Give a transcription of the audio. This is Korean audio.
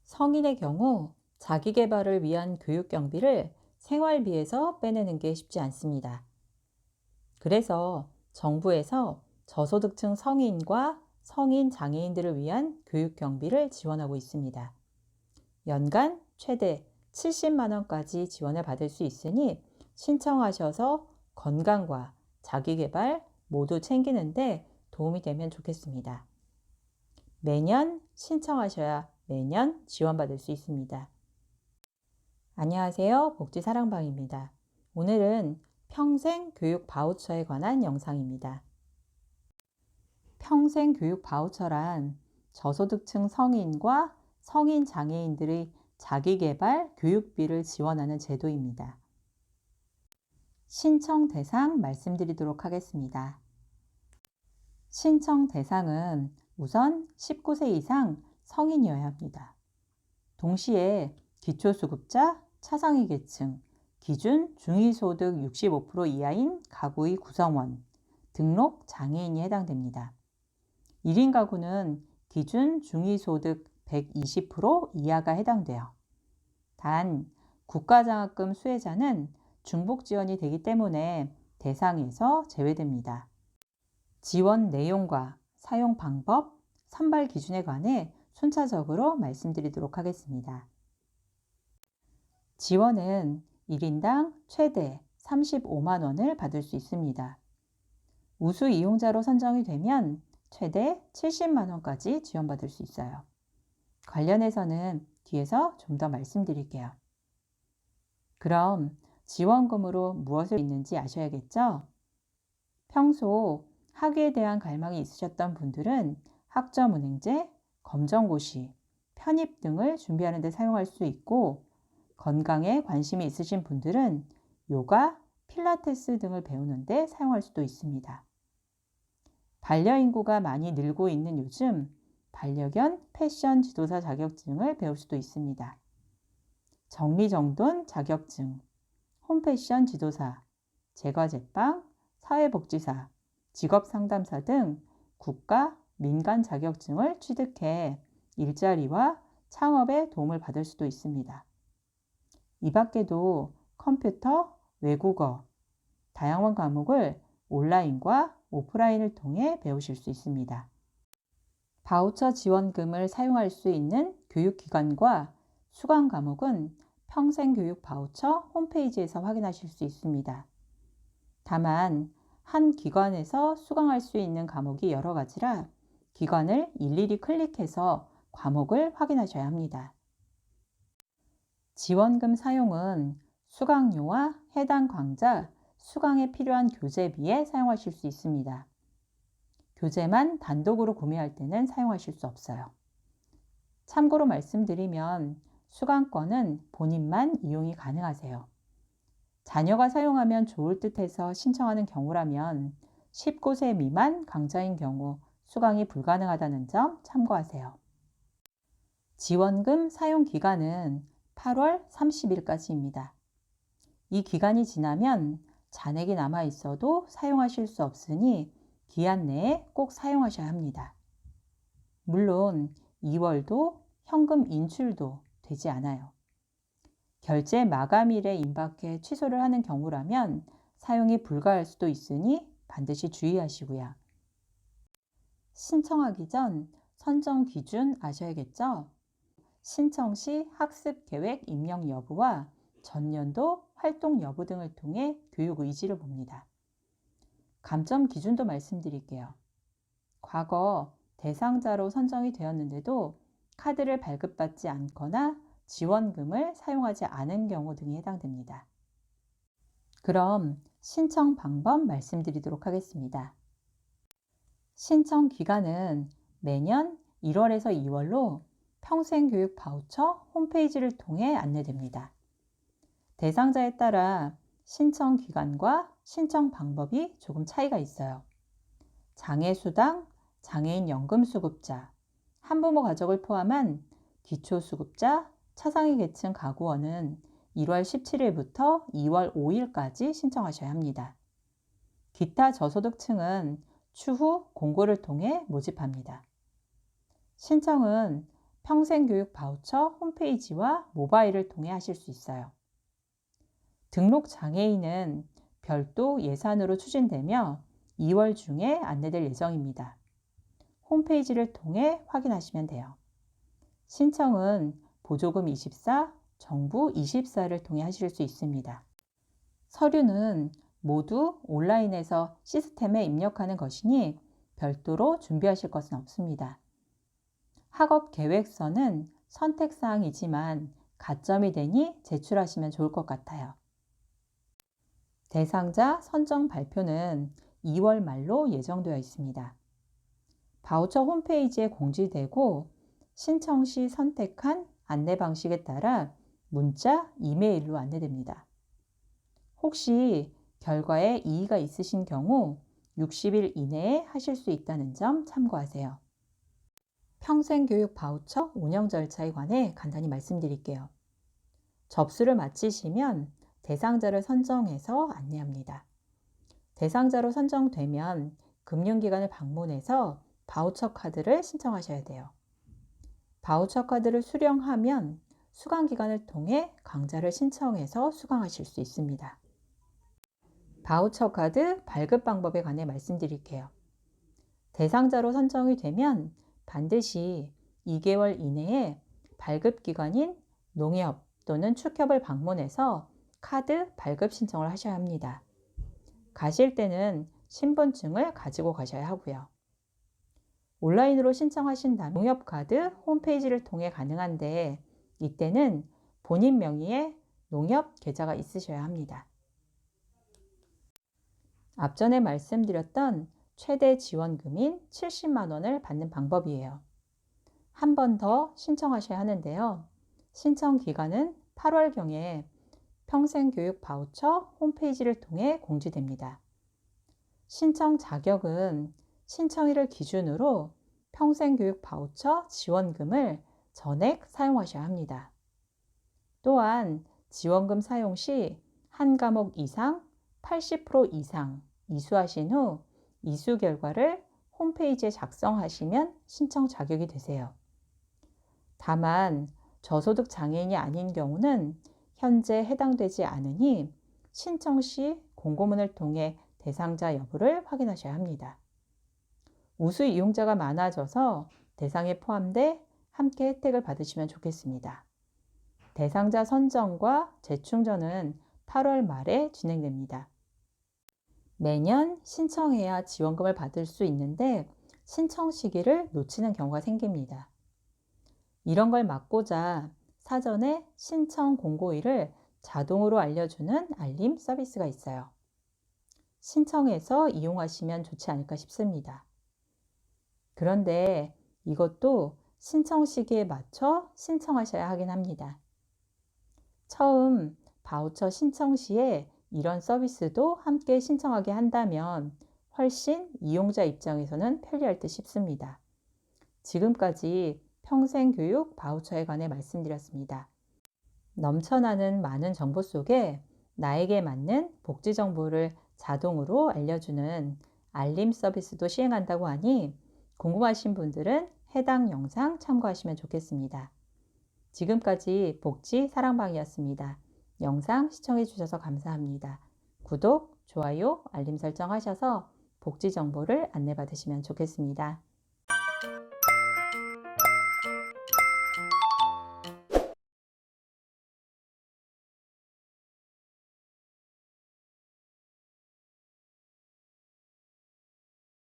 성인의 경우 자기 개발을 위한 교육 경비를 생활비에서 빼내는 게 쉽지 않습니다. 그래서 정부에서 저소득층 성인과 성인 장애인들을 위한 교육 경비를 지원하고 있습니다. 연간 최대 70만 원까지 지원을 받을 수 있으니 신청하셔서 건강과 자기 개발 모두 챙기는데 도움이 되면 좋겠습니다. 매년 신청하셔야 매년 지원받을 수 있습니다. 안녕하세요. 복지사랑방입니다. 오늘은 평생 교육 바우처에 관한 영상입니다. 평생 교육 바우처란 저소득층 성인과 성인 장애인들의 자기개발 교육비를 지원하는 제도입니다. 신청 대상 말씀드리도록 하겠습니다. 신청 대상은 우선 19세 이상 성인이어야 합니다. 동시에 기초수급자, 차상위 계층, 기준 중위소득 65% 이하인 가구의 구성원, 등록 장애인이 해당됩니다. 1인 가구는 기준 중위소득 120% 이하가 해당돼요. 단, 국가장학금 수혜자는 중복 지원이 되기 때문에 대상에서 제외됩니다. 지원 내용과 사용 방법, 선발 기준에 관해 순차적으로 말씀드리도록 하겠습니다. 지원은 1인당 최대 35만 원을 받을 수 있습니다. 우수 이용자로 선정이 되면 최대 70만 원까지 지원받을 수 있어요. 관련해서는 뒤에서 좀 더 말씀드릴게요. 그럼 지원금으로 무엇을 있는지 아셔야겠죠? 평소 학위에 대한 갈망이 있으셨던 분들은 학점은행제, 검정고시, 편입 등을 준비하는 데 사용할 수 있고, 건강에 관심이 있으신 분들은 요가, 필라테스 등을 배우는 데 사용할 수도 있습니다. 반려인구가 많이 늘고 있는 요즘 반려견 패션 지도사 자격증을 배울 수도 있습니다. 정리정돈 자격증, 홈패션 지도사, 제과제빵, 사회복지사, 직업상담사 등 국가, 민간 자격증을 취득해 일자리와 창업에 도움을 받을 수도 있습니다. 이 밖에도 컴퓨터, 외국어, 다양한 과목을 온라인과 오프라인을 통해 배우실 수 있습니다. 바우처 지원금을 사용할 수 있는 교육기관과 수강 과목은 평생교육 바우처 홈페이지에서 확인하실 수 있습니다. 다만 한 기관에서 수강할 수 있는 과목이 여러 가지라 기관을 일일이 클릭해서 과목을 확인하셔야 합니다. 지원금 사용은 수강료와 해당 강좌, 수강에 필요한 교재비에 사용하실 수 있습니다. 교재만 단독으로 구매할 때는 사용하실 수 없어요. 참고로 말씀드리면 수강권은 본인만 이용이 가능하세요. 자녀가 사용하면 좋을 듯해서 신청하는 경우라면 19세 미만 강좌인 경우 수강이 불가능하다는 점 참고하세요. 지원금 사용 기간은 8월 30일까지입니다. 이 기간이 지나면 잔액이 남아 있어도 사용하실 수 없으니 기한 내에 꼭 사용하셔야 합니다. 물론 2월도 현금 인출도 되지 않아요. 결제 마감일에 임박해 취소를 하는 경우라면 사용이 불가할 수도 있으니 반드시 주의하시고요. 신청하기 전 선정 기준 아셔야겠죠? 신청 시 학습 계획 입력 여부와 전년도 활동 여부 등을 통해 교육 의지를 봅니다. 감점 기준도 말씀드릴게요. 과거 대상자로 선정이 되었는데도 카드를 발급받지 않거나 지원금을 사용하지 않은 경우 등이 해당됩니다. 그럼 신청 방법 말씀드리도록 하겠습니다. 신청 기간은 매년 1월에서 2월로 평생교육 바우처 홈페이지를 통해 안내됩니다. 대상자에 따라 신청 기간과 신청 방법이 조금 차이가 있어요. 장애수당, 장애인 연금수급자, 한부모 가족을 포함한 기초수급자, 차상위 계층 가구원은 1월 17일부터 2월 5일까지 신청하셔야 합니다. 기타 저소득층은 추후 공고를 통해 모집합니다. 신청은 평생교육 바우처 홈페이지와 모바일을 통해 하실 수 있어요. 등록 장애인은 별도 예산으로 추진되며 2월 중에 안내될 예정입니다. 홈페이지를 통해 확인하시면 돼요. 신청은 보조금 24, 정부 24를 통해 하실 수 있습니다. 서류는 모두 온라인에서 시스템에 입력하는 것이니 별도로 준비하실 것은 없습니다. 학업 계획서는 선택사항이지만 가점이 되니 제출하시면 좋을 것 같아요. 대상자 선정 발표는 2월 말로 예정되어 있습니다. 바우처 홈페이지에 공지되고 신청 시 선택한 안내 방식에 따라 문자, 이메일로 안내됩니다. 혹시 결과에 이의가 있으신 경우 60일 이내에 하실 수 있다는 점 참고하세요. 평생교육 바우처 운영 절차에 관해 간단히 말씀드릴게요. 접수를 마치시면 대상자를 선정해서 안내합니다. 대상자로 선정되면 금융기관을 방문해서 바우처 카드를 신청하셔야 돼요. 바우처 카드를 수령하면 수강기관을 통해 강좌를 신청해서 수강하실 수 있습니다. 바우처 카드 발급 방법에 관해 말씀드릴게요. 대상자로 선정이 되면 반드시 2개월 이내에 발급기관인 농협 또는 축협을 방문해서 카드 발급 신청을 하셔야 합니다. 가실 때는 신분증을 가지고 가셔야 하고요. 온라인으로 신청하신다면 농협카드 홈페이지를 통해 가능한데 이때는 본인 명의의 농협 계좌가 있으셔야 합니다. 앞전에 말씀드렸던 최대 지원금인 70만 원을 받는 방법이에요. 한 번 더 신청하셔야 하는데요. 신청 기간은 8월경에 평생교육 바우처 홈페이지를 통해 공지됩니다. 신청 자격은 신청일을 기준으로 평생교육 바우처 지원금을 전액 사용하셔야 합니다. 또한 지원금 사용 시 한 과목 이상 80% 이상 이수하신 후 이수 결과를 홈페이지에 작성하시면 신청 자격이 되세요. 다만 저소득 장애인이 아닌 경우는 현재 해당되지 않으니 신청 시 공고문을 통해 대상자 여부를 확인하셔야 합니다. 우수 이용자가 많아져서 대상에 포함돼 함께 혜택을 받으시면 좋겠습니다. 대상자 선정과 재충전은 8월 말에 진행됩니다. 매년 신청해야 지원금을 받을 수 있는데 신청 시기를 놓치는 경우가 생깁니다. 이런 걸 막고자 사전에 신청 공고일을 자동으로 알려주는 알림 서비스가 있어요. 신청해서 이용하시면 좋지 않을까 싶습니다. 그런데 이것도 신청 시기에 맞춰 신청하셔야 하긴 합니다. 처음 바우처 신청 시에 이런 서비스도 함께 신청하게 한다면 훨씬 이용자 입장에서는 편리할 듯 싶습니다. 지금까지 평생교육 바우처에 관해 말씀드렸습니다. 넘쳐나는 많은 정보 속에 나에게 맞는 복지 정보를 자동으로 알려주는 알림 서비스도 시행한다고 하니 궁금하신 분들은 해당 영상 참고하시면 좋겠습니다. 지금까지 복지 사랑방이었습니다. 영상 시청해 주셔서 감사합니다. 구독, 좋아요, 알림 설정 하셔서 복지 정보를 안내받으시면 좋겠습니다.